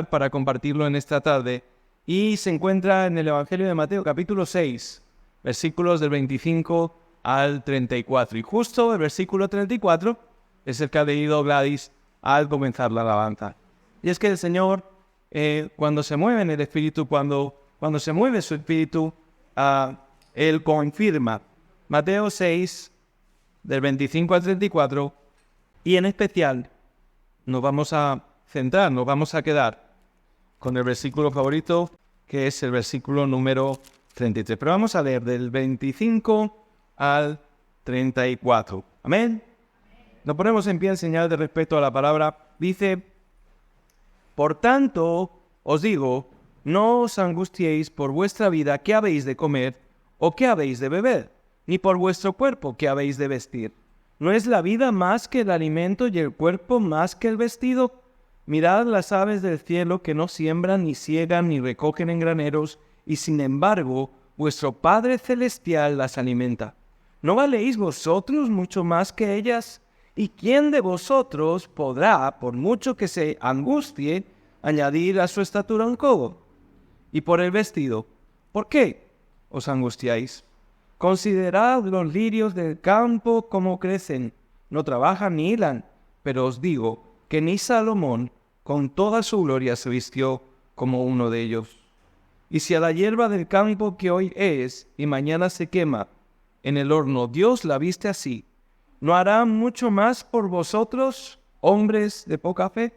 para compartirlo en esta tarde y se encuentra en el Evangelio de Mateo capítulo 6, versículos del 25 al 34. Y justo el versículo 34 es el que ha leído Gladys al comenzar la alabanza. Y es que el Señor, cuando se mueve en el Espíritu, cuando se mueve su Espíritu, Él confirma. Mateo 6, del 25 al 34, y en especial nos vamos a centrar, nos vamos a quedar con el versículo favorito, que es el versículo número 33. Pero vamos a leer del 25 al 34. ¿Amén? Nos ponemos en pie en señal de respeto a la palabra. Dice: por tanto, os digo, no os angustiéis por vuestra vida, qué habéis de comer o qué habéis de beber, ni por vuestro cuerpo, qué habéis de vestir. ¿No es la vida más que el alimento y el cuerpo más que el vestido? Mirad las aves del cielo, que no siembran, ni siegan, ni recogen en graneros, y sin embargo vuestro Padre Celestial las alimenta. ¿No valéis vosotros mucho más que ellas? ¿Y quién de vosotros podrá, por mucho que se angustie, añadir a su estatura un codo? Y por el vestido, ¿por qué os angustiáis? Considerad los lirios del campo cómo crecen, no trabajan ni hilan, pero os digo que ni Salomón con toda su gloria se vistió como uno de ellos. Y si a la hierba del campo, que hoy es y mañana se quema en el horno, Dios la viste así, ¿no hará mucho más por vosotros, hombres de poca fe?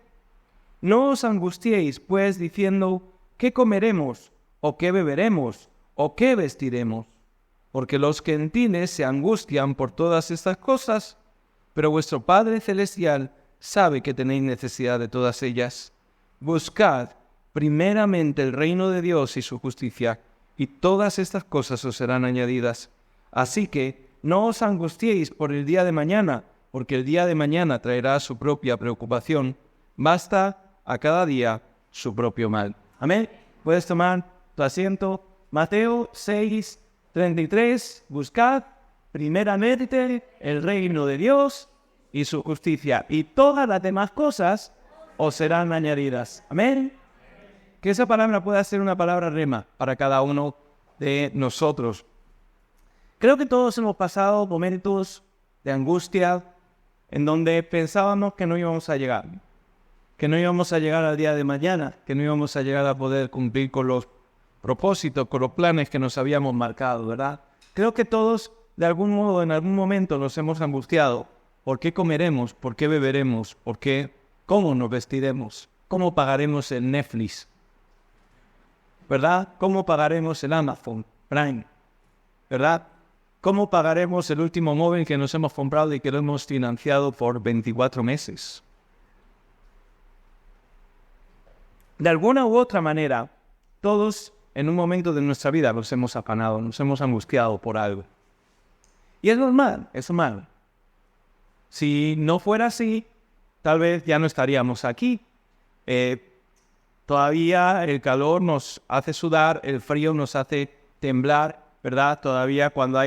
No os angustiéis, pues, diciendo, ¿qué comeremos? ¿O qué beberemos? ¿O qué vestiremos? Porque los gentiles se angustian por todas estas cosas, pero vuestro Padre Celestial sabe que tenéis necesidad de todas ellas. Buscad primeramente el reino de Dios y su justicia, y todas estas cosas os serán añadidas. Así que no os angustiéis por el día de mañana, porque el día de mañana traerá su propia preocupación. Basta a cada día su propio mal. Amén. Puedes tomar tu asiento. Mateo 6, 33. Buscad primeramente el reino de Dios y su justicia, y todas las demás cosas os serán añadidas. Amén. Que esa palabra pueda ser una palabra rema para cada uno de nosotros. Creo que todos hemos pasado momentos de angustia en donde pensábamos que no íbamos a llegar al día de mañana, que no íbamos a llegar a poder cumplir con los propósitos, con los planes que nos habíamos marcado, ¿verdad? Creo que todos, de algún modo, en algún momento nos hemos angustiado. ¿Por qué comeremos? ¿Por qué beberemos? ¿Cómo nos vestiremos? ¿Cómo pagaremos el Netflix? ¿Verdad? ¿Cómo pagaremos el Amazon Prime? ¿Verdad? ¿Cómo pagaremos el último móvil que nos hemos comprado y que lo hemos financiado por 24 meses? De alguna u otra manera, todos en un momento de nuestra vida nos hemos afanado, nos hemos angustiado por algo. Y es normal, es normal. Si no fuera así, tal vez ya no estaríamos aquí. Todavía el calor nos hace sudar, el frío nos hace temblar, ¿verdad? Todavía cuando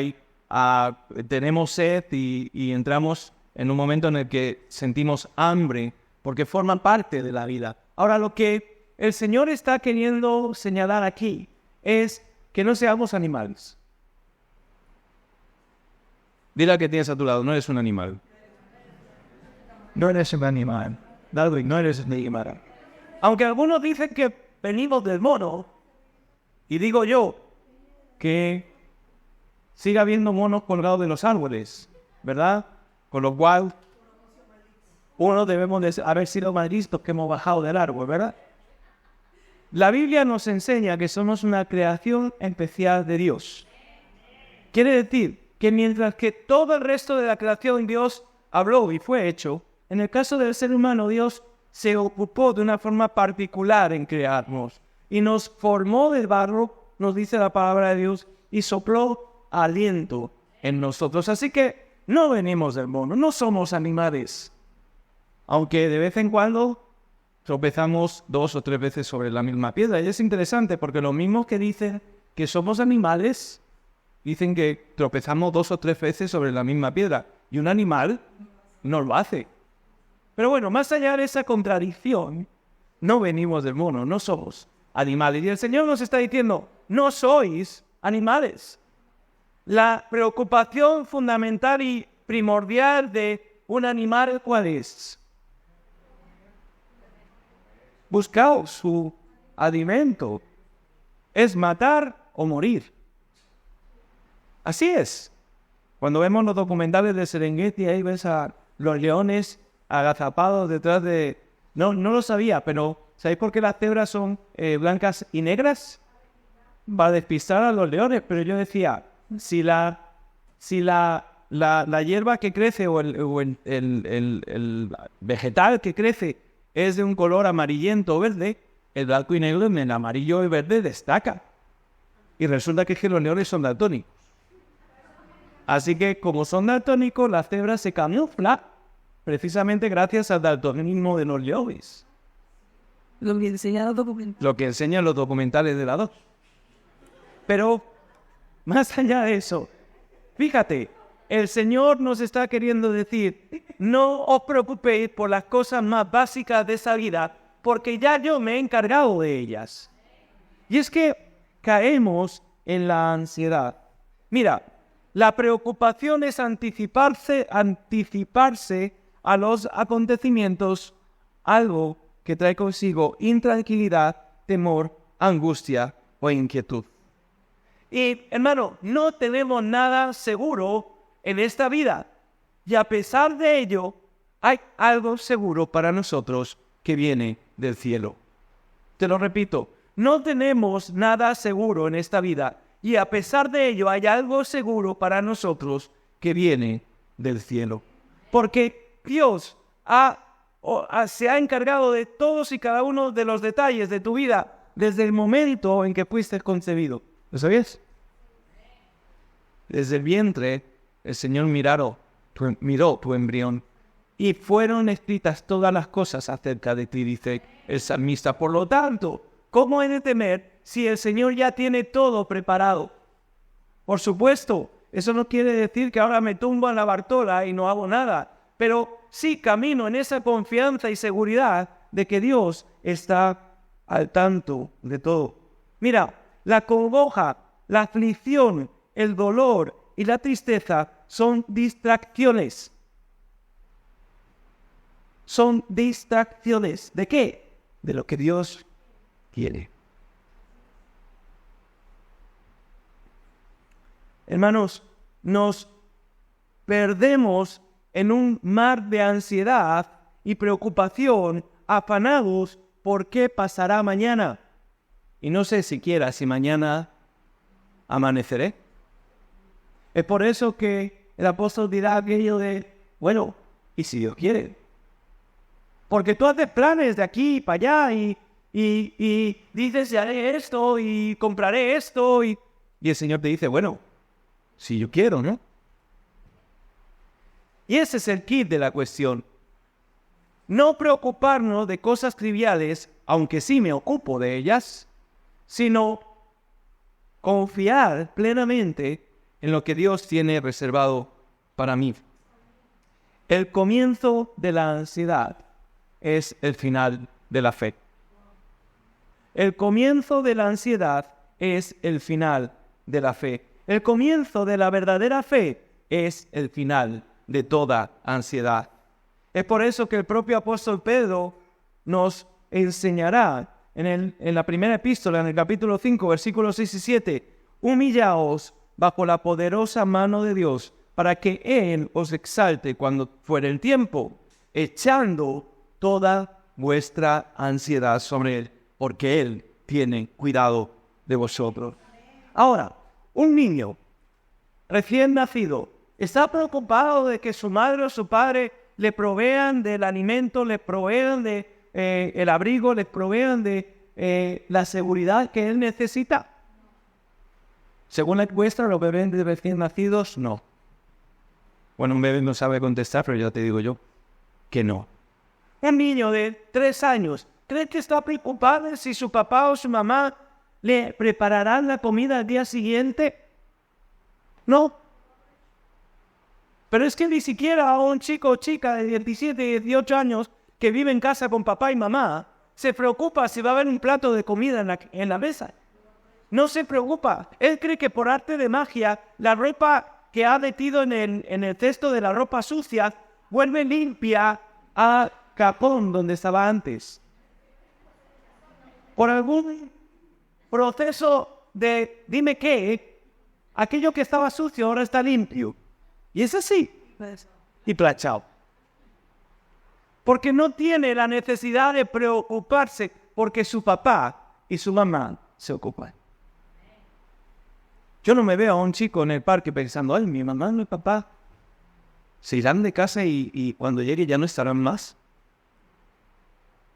tenemos sed y entramos en un momento en el que sentimos hambre, porque forman parte de la vida. Ahora, lo que el Señor está queriendo señalar aquí es que no seamos animales. Dile al que tienes a tu lado, no eres un animal. No eres un animal. Darwin, no eres un animal. Aunque algunos dicen que venimos del mono, y digo yo que sigue habiendo monos colgados de los árboles, ¿verdad? Con lo cual, uno debemos de haber sido más listos que hemos bajado del árbol, ¿verdad? La Biblia nos enseña que somos una creación especial de Dios. Quiere decir que mientras que todo el resto de la creación Dios habló y fue hecho, en el caso del ser humano Dios se ocupó de una forma particular en crearnos y nos formó del barro, nos dice la palabra de Dios, y sopló aliento en nosotros. Así que no venimos del mono, no somos animales, aunque de vez en cuando tropezamos 2 o 3 veces sobre la misma piedra. Y es interesante porque los mismos que dicen que somos animales dicen que tropezamos 2 o 3 veces sobre la misma piedra, y un animal no lo hace. Pero bueno, más allá de esa contradicción, no venimos del mono, no somos animales. Y el Señor nos está diciendo, no sois animales. La preocupación fundamental y primordial de un animal, ¿cuál es? Buscar su alimento. Es matar o morir. Así es. Cuando vemos los documentales de Serengeti, ahí ves a los leones agazapados detrás de... No lo sabía, pero ¿sabéis por qué las cebras son blancas y negras? Va a despistar a los leones, pero yo decía, si la hierba que crece o el vegetal que crece es de un color amarillento o verde, el blanco y negro en el amarillo y verde destaca. Y resulta que los leones son daltónicos. Así que, como son daltónicos, las cebras se camuflan precisamente gracias al daltonismo de los leones. Lo que enseñan los documentales de la 2. Pero, más allá de eso, fíjate, el Señor nos está queriendo decir, no os preocupéis por las cosas más básicas de esa vida, porque ya yo me he encargado de ellas. Y es que caemos en la ansiedad. Mira, la preocupación es anticiparse a los acontecimientos, algo que trae consigo intranquilidad, temor, angustia o inquietud. Y, hermano, no tenemos nada seguro en esta vida. Y a pesar de ello, hay algo seguro para nosotros que viene del cielo. Te lo repito, no tenemos nada seguro en esta vida. Y a pesar de ello, hay algo seguro para nosotros que viene del cielo. Porque Dios se ha encargado de todos y cada uno de los detalles de tu vida desde el momento en que fuiste concebido. ¿Lo sabías? Desde el vientre, el Señor miró tu embrión y fueron escritas todas las cosas acerca de ti, dice el salmista. Por lo tanto, ¿cómo he de temer si el Señor ya tiene todo preparado? Por supuesto, eso no quiere decir que ahora me tumbo en la bartola y no hago nada, pero sí camino en esa confianza y seguridad de que Dios está al tanto de todo. Mira, la congoja, la aflicción, el dolor y la tristeza son distracciones. Son distracciones. ¿De qué? De lo que Dios quiere. Hermanos, nos perdemos en un mar de ansiedad y preocupación, afanados por qué pasará mañana. Y no sé siquiera si mañana amaneceré. Es por eso que el apóstol dirá aquello de, bueno, ¿y si Dios quiere? Porque tú haces planes de aquí para allá y dices, haré esto y compraré esto y el Señor te dice, bueno, si yo quiero, ¿no? Y ese es el kit de la cuestión. No preocuparnos de cosas triviales, aunque sí me ocupo de ellas, sino confiar plenamente en lo que Dios tiene reservado para mí. El comienzo de la ansiedad es el final de la fe. El comienzo de la ansiedad es el final de la fe. El comienzo de la verdadera fe es el final de toda ansiedad. Es por eso que el propio apóstol Pedro nos enseñará en la primera epístola, en el capítulo 5, versículos 6 y 7, humillaos bajo la poderosa mano de Dios, para que Él os exalte cuando fuere el tiempo, echando toda vuestra ansiedad sobre Él, porque Él tiene cuidado de vosotros. Ahora, un niño recién nacido está preocupado de que su madre o su padre le provean del alimento, le provean de el abrigo, le provean de la seguridad que él necesita. Según la encuesta, los bebés de recién nacidos, no. Bueno, un bebé no sabe contestar, pero ya te digo yo que no. Un niño de 3 años, ¿cree que está preocupado si su papá o su mamá le prepararán la comida al día siguiente? No. Pero es que ni siquiera a un chico o chica de 17, 18 años que vive en casa con papá y mamá se preocupa si va a haber un plato de comida en la mesa. No se preocupa. Él cree que por arte de magia, la ropa que ha metido en el cesto de la ropa sucia vuelve limpia a capón donde estaba antes. Por algún proceso de dime qué, aquello que estaba sucio ahora está limpio. Y es así. Y planchado. Porque no tiene la necesidad de preocuparse porque su papá y su mamá se ocupan. Yo no me veo a un chico en el parque pensando, ay, mi mamá y mi papá se irán de casa y cuando llegue ya no estarán más.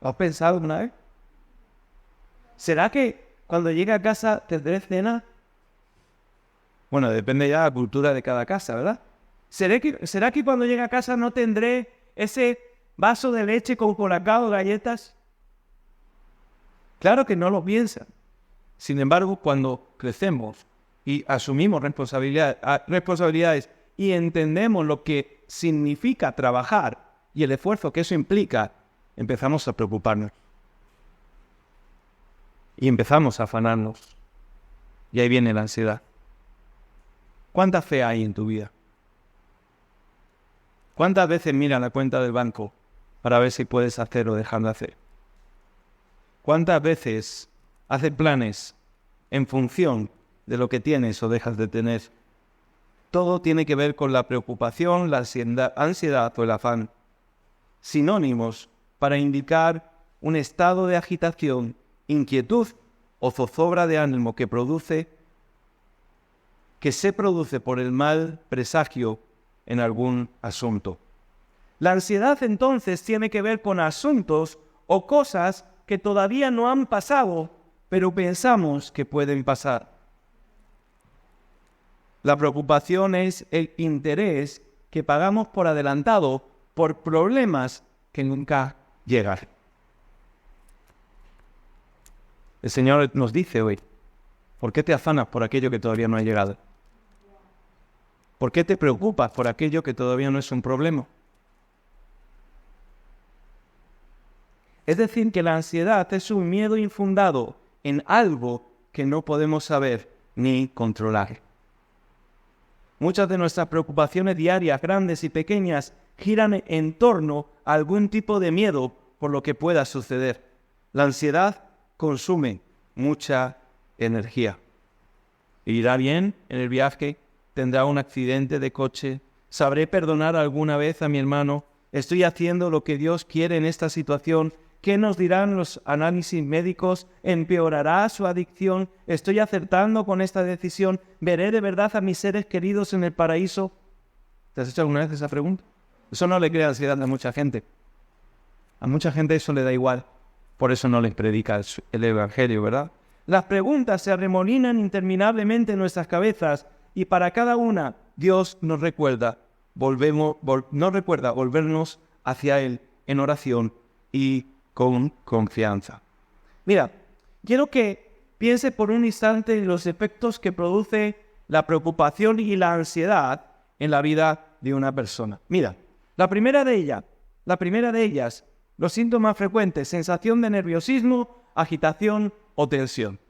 ¿Lo has pensado alguna vez? ¿Será que cuando llegue a casa tendré cena? Bueno, depende ya de la cultura de cada casa, ¿verdad? ¿Será que cuando llegue a casa no tendré ese vaso de leche con colacao o galletas? Claro que no lo piensan. Sin embargo, cuando crecemos y asumimos responsabilidades y entendemos lo que significa trabajar y el esfuerzo que eso implica, empezamos a preocuparnos. Y empezamos a afanarnos. Y ahí viene la ansiedad. ¿Cuánta fe hay en tu vida? ¿Cuántas veces miras la cuenta del banco para ver si puedes hacer o dejar de hacer? ¿Cuántas veces haces planes en función de lo que tienes o dejas de tener? Todo tiene que ver con la preocupación, la ansiedad o el afán. Sinónimos para indicar un estado de agitación, inquietud o zozobra de ánimo que se produce por el mal presagio en algún asunto. La ansiedad entonces tiene que ver con asuntos o cosas que todavía no han pasado, pero pensamos que pueden pasar. La preocupación es el interés que pagamos por adelantado por problemas que nunca llegan. El Señor nos dice hoy, ¿por qué te afanas por aquello que todavía no ha llegado? ¿Por qué te preocupas por aquello que todavía no es un problema? Es decir, que la ansiedad es un miedo infundado en algo que no podemos saber ni controlar. Muchas de nuestras preocupaciones diarias, grandes y pequeñas, giran en torno a algún tipo de miedo por lo que pueda suceder. La ansiedad consume mucha energía. ¿Irá bien en el viaje? ¿Tendrá un accidente de coche? ¿Sabré perdonar alguna vez a mi hermano? ¿Estoy haciendo lo que Dios quiere en esta situación? ¿Qué nos dirán los análisis médicos? ¿Empeorará su adicción? ¿Estoy acertando con esta decisión? ¿Veré de verdad a mis seres queridos en el paraíso? ¿Te has hecho alguna vez esa pregunta? Eso no le crea ansiedad a mucha gente. A mucha gente eso le da igual. Por eso no les predica el Evangelio, ¿verdad? Las preguntas se arremolinan interminablemente en nuestras cabezas y para cada una Dios nos recuerda volvernos hacia Él en oración y con confianza. Mira, quiero que piense por un instante en los efectos que produce la preocupación y la ansiedad en la vida de una persona. Mira, la primera de ellas, los síntomas frecuentes, sensación de nerviosismo, agitación o tensión.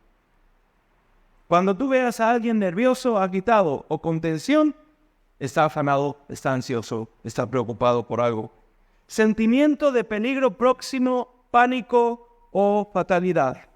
Cuando tú veas a alguien nervioso, agitado o con tensión, está afanado, está ansioso, está preocupado por algo. Sentimiento de peligro próximo, pánico o fatalidad.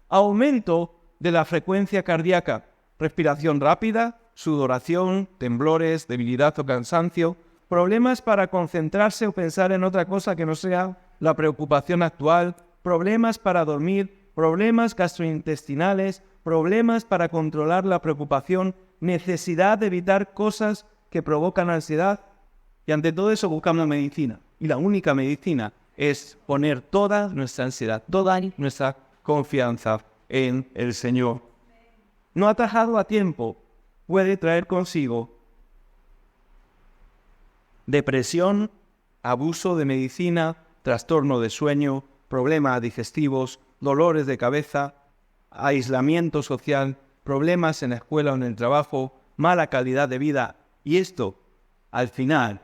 Aumento de la frecuencia cardíaca, respiración rápida, sudoración, temblores, debilidad o cansancio, problemas para concentrarse o pensar en otra cosa que no sea la preocupación actual, problemas para dormir, problemas gastrointestinales, problemas para controlar la preocupación, necesidad de evitar cosas que provocan ansiedad. Y ante todo eso buscamos medicina. Y la única medicina es poner toda nuestra ansiedad, toda nuestra confianza en el Señor. No atajado a tiempo puede traer consigo depresión, abuso de medicina, trastorno de sueño, problemas digestivos, dolores de cabeza, aislamiento social, problemas en la escuela o en el trabajo, mala calidad de vida. Y esto, al final,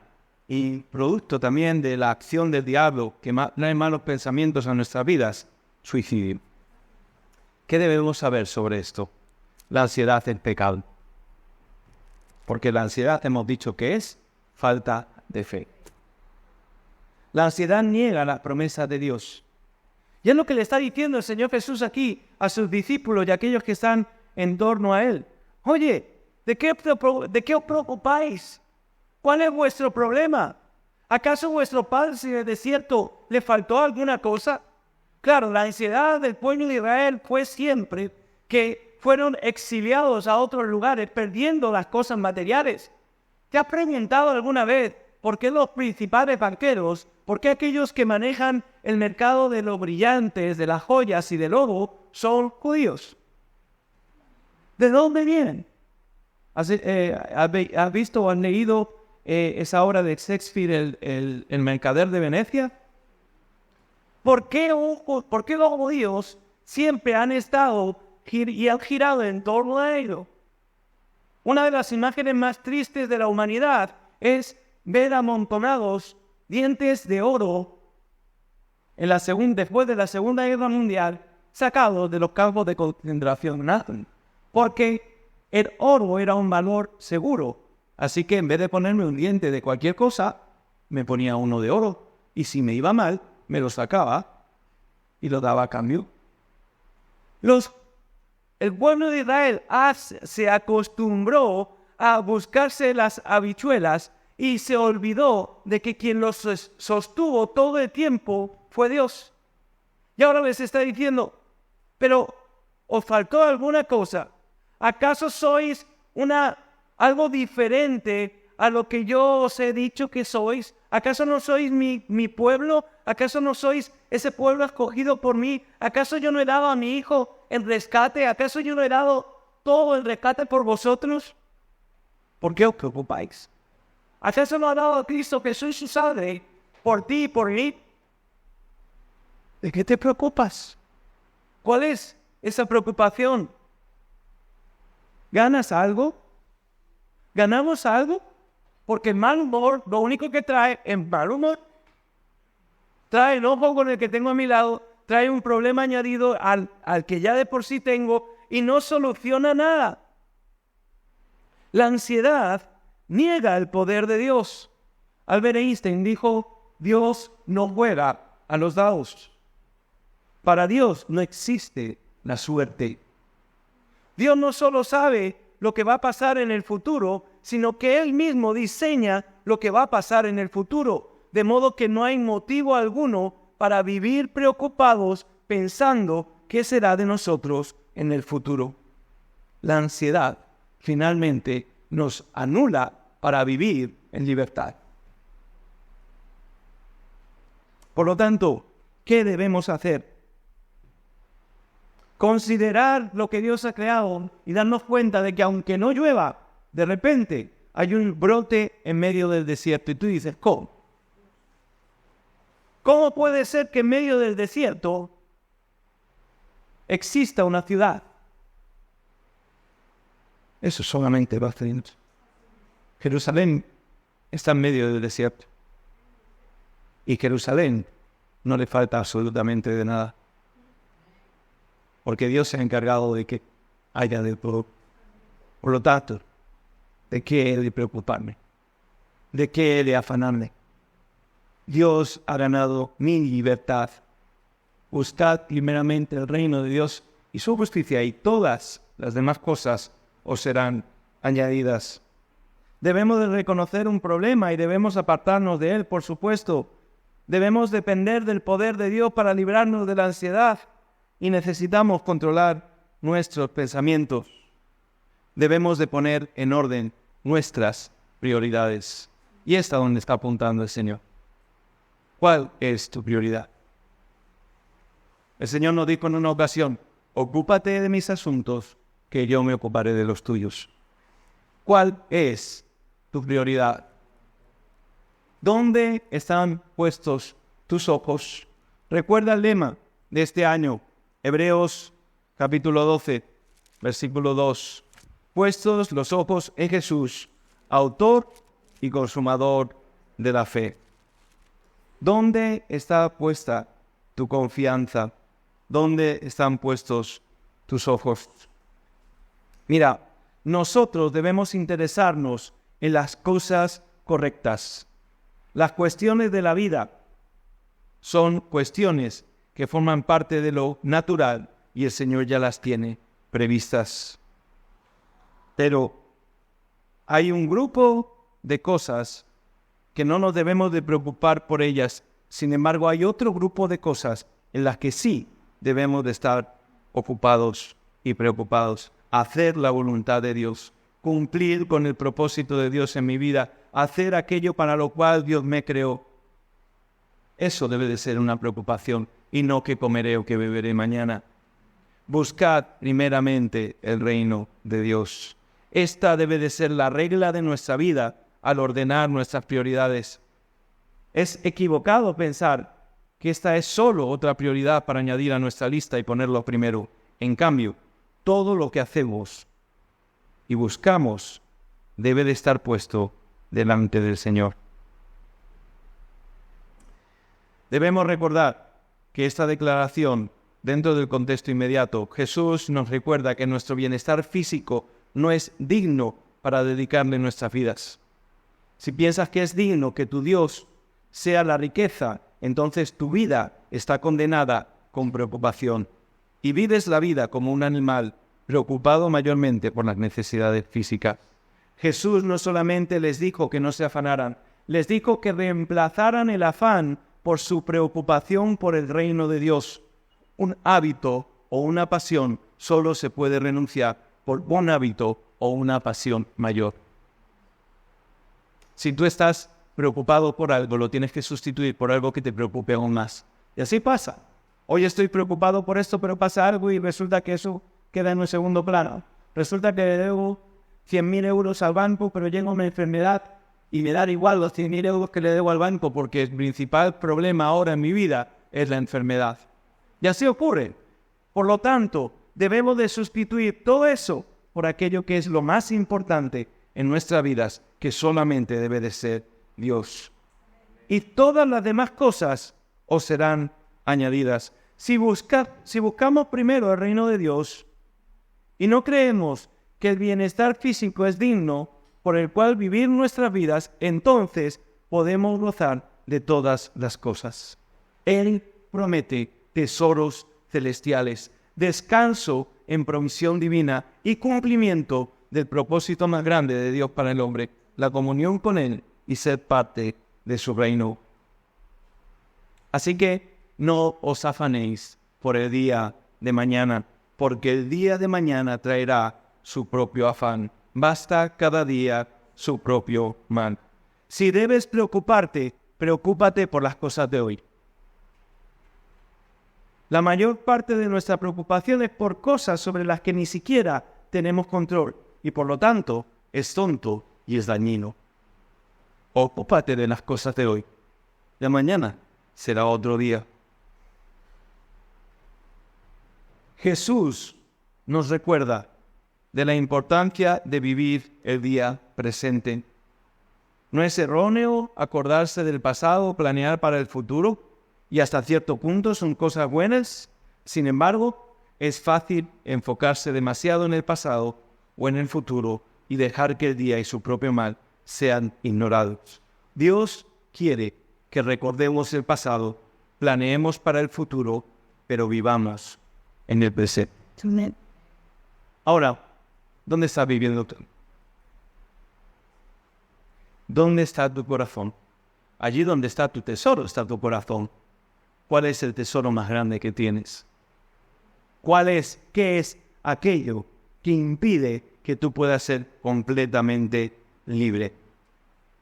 y producto también de la acción del diablo que trae malos pensamientos a nuestras vidas, suicidio. ¿Qué debemos saber sobre esto? La ansiedad es pecado. Porque la ansiedad hemos dicho que es falta de fe. La ansiedad niega las promesas de Dios. Y es lo que le está diciendo el Señor Jesús aquí a sus discípulos y a aquellos que están en torno a Él. Oye, ¿de qué os preocupáis? ¿Cuál es vuestro problema? ¿Acaso vuestro padre en el desierto le faltó alguna cosa? Claro, la ansiedad del pueblo de Israel fue siempre que fueron exiliados a otros lugares, perdiendo las cosas materiales. ¿Te has preguntado alguna vez por qué los principales banqueros, por qué aquellos que manejan el mercado de los brillantes, de las joyas y del oro son judíos? ¿De dónde vienen? ¿Has visto o has leído esa obra de Shakespeare, el Mercader de Venecia? ¿Por qué los judíos siempre han estado y han girado en torno a ello? Una de las imágenes más tristes de la humanidad es ver amontonados dientes de oro después de la Segunda Guerra Mundial sacados de los campos de concentración nazi, porque el oro era un valor seguro. Así que en vez de ponerme un diente de cualquier cosa, me ponía uno de oro. Y si me iba mal, me lo sacaba y lo daba a cambio. El pueblo de Israel se acostumbró a buscarse las habichuelas y se olvidó de que quien los sostuvo todo el tiempo fue Dios. Y ahora les está diciendo, pero ¿os faltó alguna cosa? ¿Acaso sois algo diferente a lo que yo os he dicho que sois? ¿Acaso no sois mi pueblo? ¿Acaso no sois ese pueblo escogido por mí? ¿Acaso yo no he dado a mi hijo el rescate? ¿Acaso yo no he dado todo el rescate por vosotros? ¿Por qué os preocupáis? ¿Acaso no ha dado a Cristo Jesús su sangre por ti y por mí? ¿De qué te preocupas? ¿Cuál es esa preocupación? ¿Ganas algo? ¿Ganamos algo? Porque el mal humor, lo único que trae es mal humor. Trae enojo con el que tengo a mi lado, trae un problema añadido al que ya de por sí tengo y no soluciona nada. La ansiedad niega el poder de Dios. Albert Einstein dijo, Dios no juega a los dados. Para Dios no existe la suerte. Dios no solo sabe lo que va a pasar en el futuro, sino que Él mismo diseña lo que va a pasar en el futuro, de modo que no hay motivo alguno para vivir preocupados pensando qué será de nosotros en el futuro. La ansiedad finalmente nos anula para vivir en libertad. Por lo tanto, ¿qué debemos hacer? Considerar lo que Dios ha creado y darnos cuenta de que aunque no llueva, de repente hay un brote en medio del desierto. Y tú dices, ¿cómo? ¿Cómo puede ser que en medio del desierto exista una ciudad? Eso solamente va a ser. Jerusalén está en medio del desierto. Y Jerusalén no le falta absolutamente de nada. Porque Dios se ha encargado de que haya de todo. Por lo tanto, ¿de qué he de preocuparme? ¿De qué he de afanarme? Dios ha ganado mi libertad. Buscad primeramente el reino de Dios y su justicia, y todas las demás cosas os serán añadidas. Debemos de reconocer un problema y debemos apartarnos de él, por supuesto. Debemos depender del poder de Dios para librarnos de la ansiedad. Y necesitamos controlar nuestros pensamientos. Debemos de poner en orden nuestras prioridades. Y es a donde está apuntando el Señor. ¿Cuál es tu prioridad? El Señor nos dijo en una ocasión, ocúpate de mis asuntos, que yo me ocuparé de los tuyos. ¿Cuál es tu prioridad? ¿Dónde están puestos tus ojos? Recuerda el lema de este año. Hebreos capítulo 12, versículo 2. Puestos los ojos en Jesús, autor y consumador de la fe. ¿Dónde está puesta tu confianza? ¿Dónde están puestos tus ojos? Mira, nosotros debemos interesarnos en las cosas correctas. Las cuestiones de la vida son cuestiones que forman parte de lo natural y el Señor ya las tiene previstas. Pero hay un grupo de cosas que no nos debemos de preocupar por ellas. Sin embargo, hay otro grupo de cosas en las que sí debemos de estar ocupados y preocupados. Hacer la voluntad de Dios, cumplir con el propósito de Dios en mi vida, hacer aquello para lo cual Dios me creó. Eso debe de ser una preocupación y no qué comeré o qué beberé mañana. Buscad primeramente el reino de Dios. Esta debe de ser la regla de nuestra vida al ordenar nuestras prioridades. Es equivocado pensar que esta es solo otra prioridad para añadir a nuestra lista y ponerlo primero. En cambio, todo lo que hacemos y buscamos debe de estar puesto delante del Señor. Debemos recordar que esta declaración, dentro del contexto inmediato, Jesús nos recuerda que nuestro bienestar físico no es digno para dedicarle nuestras vidas. Si piensas que es digno que tu Dios sea la riqueza, entonces tu vida está condenada con preocupación. Y vives la vida como un animal preocupado mayormente por las necesidades físicas. Jesús no solamente les dijo que no se afanaran, les dijo que reemplazaran el afán por su preocupación por el reino de Dios. Un hábito o una pasión solo se puede renunciar por un hábito o una pasión mayor. Si tú estás preocupado por algo, lo tienes que sustituir por algo que te preocupe aún más. Y así pasa. Hoy estoy preocupado por esto, pero pasa algo y resulta que eso queda en un segundo plano. Resulta que le debo 100.000 euros al banco, pero llega una enfermedad y me da igual los 100.000 euros que le debo al banco porque el principal problema ahora en mi vida es la enfermedad. Y así ocurre. Por lo tanto, debemos de sustituir todo eso por aquello que es lo más importante en nuestras vidas, que solamente debe de ser Dios. Y todas las demás cosas os serán añadidas. Si buscamos primero el reino de Dios y no creemos que el bienestar físico es digno por el cual vivir nuestras vidas, entonces podemos gozar de todas las cosas. Él promete tesoros celestiales, descanso en provisión divina y cumplimiento del propósito más grande de Dios para el hombre, la comunión con Él y ser parte de su reino. Así que no os afanéis por el día de mañana, porque el día de mañana traerá su propio afán. Basta cada día su propio mal. Si debes preocuparte, preocúpate por las cosas de hoy. La mayor parte de nuestra preocupación es por cosas sobre las que ni siquiera tenemos control y por lo tanto es tonto y es dañino. Ocúpate de las cosas de hoy. De mañana será otro día. Jesús nos recuerda de la importancia de vivir el día presente. ¿No es erróneo acordarse del pasado o planear para el futuro? Y hasta cierto punto son cosas buenas. Sin embargo, es fácil enfocarse demasiado en el pasado o en el futuro y dejar que el día y su propio mal sean ignorados. Dios quiere que recordemos el pasado, planeemos para el futuro, pero vivamos en el presente. Ahora, ¿dónde estás viviendo tú? ¿Dónde está tu corazón? Allí donde está tu tesoro está tu corazón. ¿Cuál es el tesoro más grande que tienes? ¿Qué es aquello que impide que tú puedas ser completamente libre?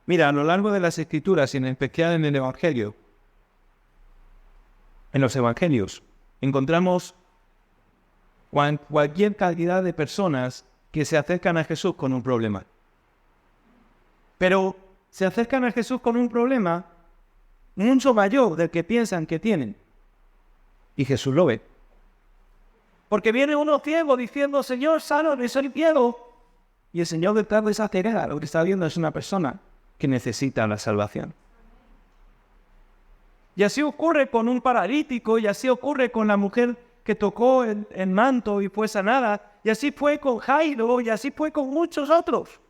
Mira, a lo largo de las Escrituras y en especial en el Evangelio, en los Evangelios, encontramos cualquier cantidad de personas que se acercan a Jesús con un problema. Pero se acercan a Jesús con un problema mucho mayor del que piensan que tienen. Y Jesús lo ve. Porque viene uno ciego diciendo, Señor, sáname, soy ciego. Y el Señor detrás de esa ceguera lo que está viendo es una persona que necesita la salvación. Y así ocurre con un paralítico, y así ocurre con la mujer que tocó el manto y fue sanada. Y así fue con Jairo y así fue con muchos otros.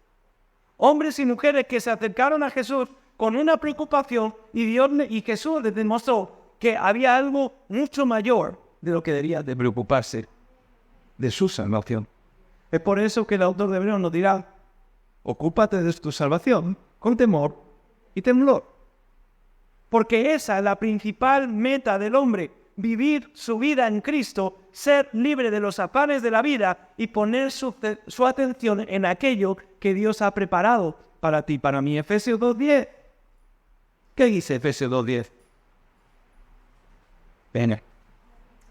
Hombres y mujeres que se acercaron a Jesús con una preocupación y Jesús les demostró que había algo mucho mayor de lo que debía de preocuparse, de su salvación. Es por eso que el autor de Hebreos nos dirá: ocúpate de tu salvación con temor y temblor. Porque esa es la principal meta del hombre: vivir su vida en Cristo, ser libre de los afanes de la vida y poner su atención en aquello que Dios ha preparado para ti, para mí. Efesios 2:10. ¿Qué dice Efesios 2:10?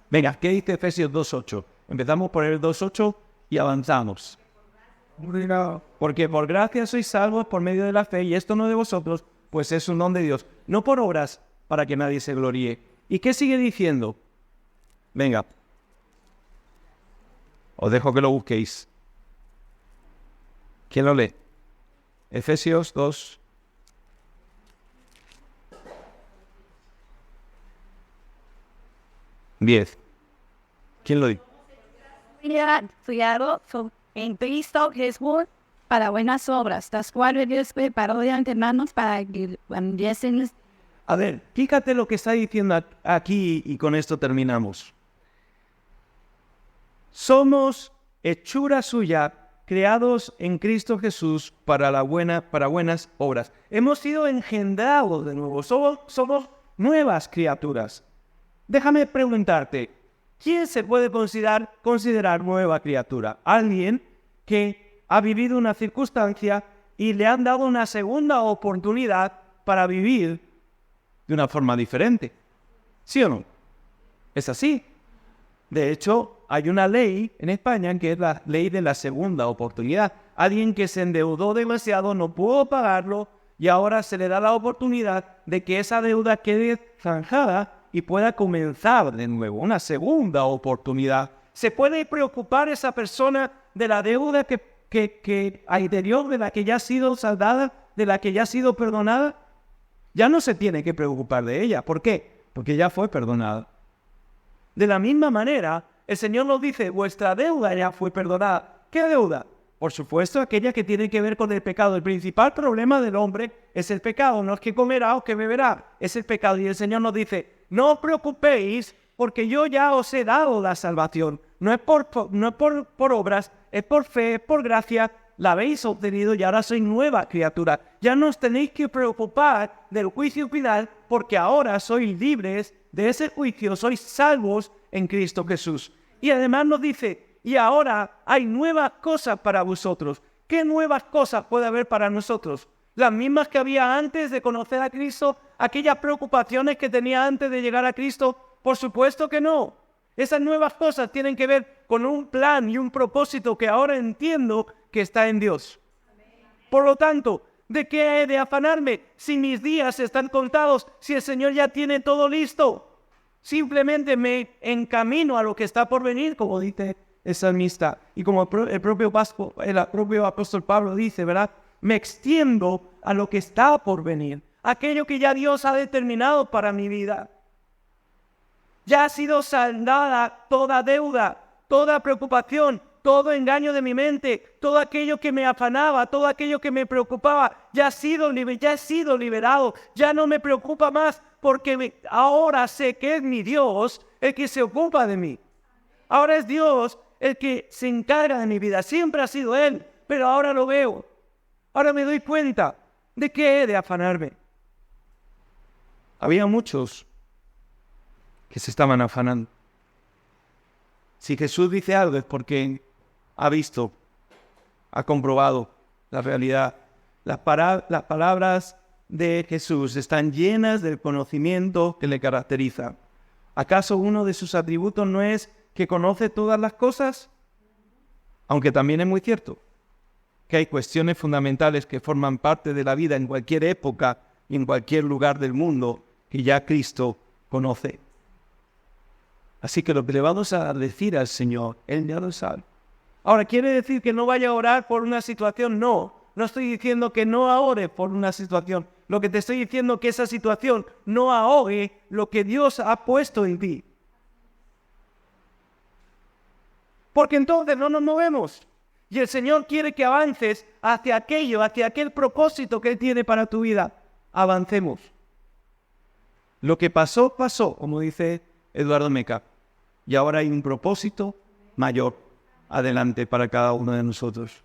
Venga, ¿qué dice Efesios 2:8? Empezamos por el 2:8 y avanzamos. Porque por gracia sois salvos por medio de la fe, y esto no de vosotros, pues es un don de Dios, no por obras, para que nadie se gloríe. ¿Y qué sigue diciendo? Venga, os dejo que lo busquéis. ¿Quién lo lee? Efesios 2. ¿Quién lo dice? En Cristo Jesús para buenas obras, las cuales Dios preparó de antemano para que andiesen. A ver, fíjate lo que está diciendo aquí y con esto terminamos. Somos hechura suya, creados en Cristo Jesús para buenas obras. Hemos sido engendrados de nuevo, somos nuevas criaturas. Déjame preguntarte, ¿quién se puede considerar nueva criatura? Alguien que ha vivido una circunstancia y le han dado una segunda oportunidad para vivir de una forma diferente. ¿Sí o no? Es así. De hecho, hay una ley en España que es la ley de la segunda oportunidad. Alguien que se endeudó demasiado, no pudo pagarlo y ahora se le da la oportunidad de que esa deuda quede zanjada y pueda comenzar de nuevo, una segunda oportunidad. ¿Se puede preocupar esa persona de la deuda que anterior, de la que ya ha sido saldada, de la que ya ha sido perdonada? Ya no se tiene que preocupar de ella. ¿Por qué? Porque ya fue perdonada. De la misma manera, el Señor nos dice: vuestra deuda ya fue perdonada. ¿Qué deuda? Por supuesto, aquella que tiene que ver con el pecado. El principal problema del hombre es el pecado. No es que comerá o que beberá, es el pecado. Y el Señor nos dice: no os preocupéis, porque yo ya os he dado la salvación. No es por obras, es por fe, es por gracia. La habéis obtenido y ahora sois nueva criatura. Ya no os tenéis que preocupar del juicio final, porque ahora sois libres de ese juicio, sois salvos en Cristo Jesús. Y además nos dice: y ahora hay nuevas cosas para vosotros. ¿Qué nuevas cosas puede haber para nosotros? ¿Las mismas que había antes de conocer a Cristo? ¿Aquellas preocupaciones que tenía antes de llegar a Cristo? Por supuesto que no. Esas nuevas cosas tienen que ver con un plan y un propósito que ahora entiendo que está en Dios. Por lo tanto, ¿de qué he de afanarme si mis días están contados, si el Señor ya tiene todo listo? Simplemente me encamino a lo que está por venir, como dice el salmista. Y como el propio apóstol Pablo dice, ¿verdad? Me extiendo a lo que está por venir, aquello que ya Dios ha determinado para mi vida. Ya ha sido saldada toda deuda, toda preocupación, todo engaño de mi mente, todo aquello que me afanaba, todo aquello que me preocupaba, ya he sido liberado, ya no me preocupa más, porque ahora sé que es mi Dios el que se ocupa de mí. Ahora es Dios el que se encarga de mi vida, siempre ha sido Él, pero ahora lo veo, ahora me doy cuenta de qué he de afanarme. Había muchos que se estaban afanando. Si Jesús dice algo es porque ha visto, ha comprobado la realidad. Las palabras de Jesús están llenas del conocimiento que le caracteriza. ¿Acaso uno de sus atributos no es que conoce todas las cosas? Aunque también es muy cierto que hay cuestiones fundamentales que forman parte de la vida en cualquier época y en cualquier lugar del mundo que ya Cristo conoce. Así que lo que le vamos a decir al Señor, Él ya lo sabe. Ahora, ¿quiere decir que no vaya a orar por una situación? No estoy diciendo que no ore por una situación. Lo que te estoy diciendo es que esa situación no ahogue lo que Dios ha puesto en ti. porque entonces no nos movemos. Y el Señor quiere que avances hacia aquello, hacia aquel propósito que Él tiene para tu vida. Avancemos. Lo que pasó, pasó, como dice Eduardo Meca. Y ahora hay un propósito mayor adelante para cada uno de nosotros.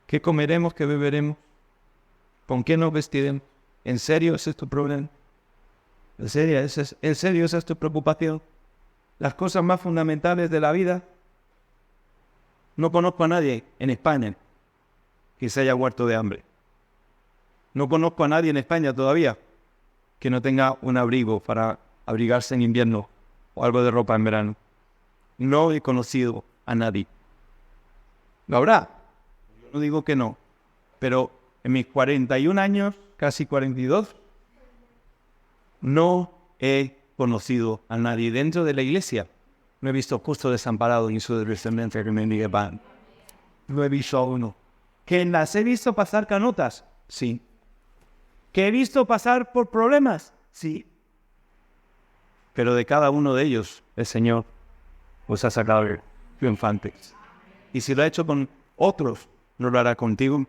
¿Qué comeremos? ¿Qué beberemos? ¿Con qué nos vestiremos? ¿En serio ese es tu problema? ¿En serio esa es tu preocupación? Las cosas más fundamentales de la vida. No conozco a nadie en España que se haya muerto de hambre. No conozco a nadie en España todavía que no tenga un abrigo para abrigarse en invierno o algo de ropa en verano. No he conocido a nadie. ¿Lo habrá? Yo no digo que no, pero en mis 41 años, casi 42, no he conocido a nadie dentro de la iglesia. No he visto justo desamparado ni su descendencia que me diga pan. No he visto a uno. ¿Que las he visto pasar canutas? Sí. ¿Que he visto pasar por problemas? Sí. Pero de cada uno de ellos, el Señor os ha sacado triunfantes. Y si lo ha hecho con otros, ¿no lo hará contigo?